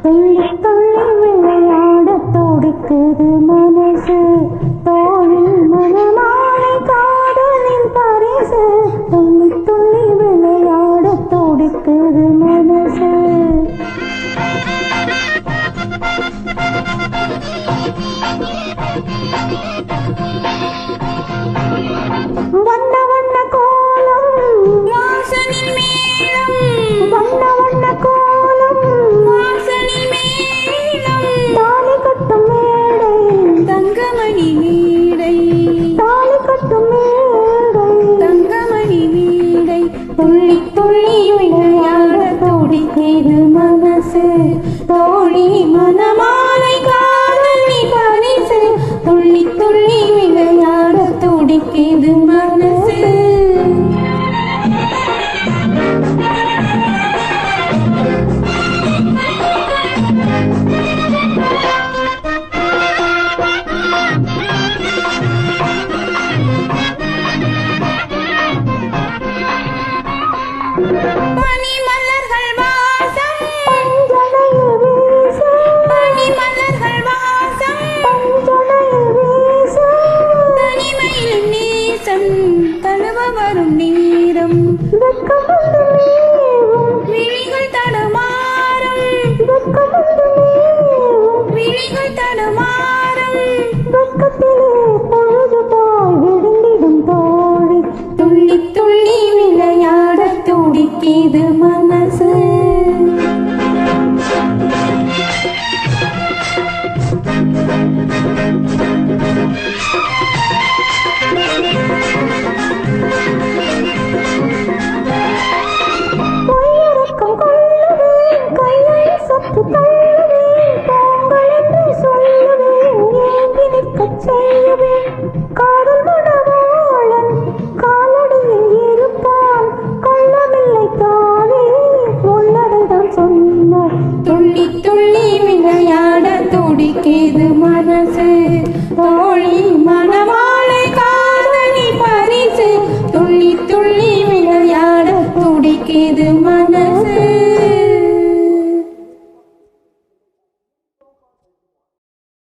துள்ளி துள்ளி விளையாட துடிக்குது மனசு தோழில் மனமாலை காதலின் பரிசு துள்ளி துள்ளி விளையாட துடிக்குது மனசு வண்ண வண்ண கோலம் வாசனில் மேளம் வண்ண வண்ண கோலம் வாசனில் மேளம் தாலி கட்டும் மேடை தங்கமணி மேடை தாலி கட்டும் மேடை தங்கமணி மேடை துள்ளி துள்ளி விளையாட துடிக்குது மனசு தோழி மனமாலை காதலி பரிசு துள்ளி துள்ளி விளையாட துடிக்குது மனசு பனி மலர்கள் வாசம் பஞ்சனையில் வீசும் பனி மலர்கள் வாசம் பஞ்சனையில் வீசும் தனிமையில் நேசம் தழுவ வரும் நேரம் வெட்கமந்து மேவும் விழிகள் தடுமாறும் வெட்கமந்து மேவும் விழிகள் தடுமாறும் வெட்கத்திலே பொழுது போய் விடுந்திடும் தோழி துள்ளி துள்ளி விளையாட துடிக்குது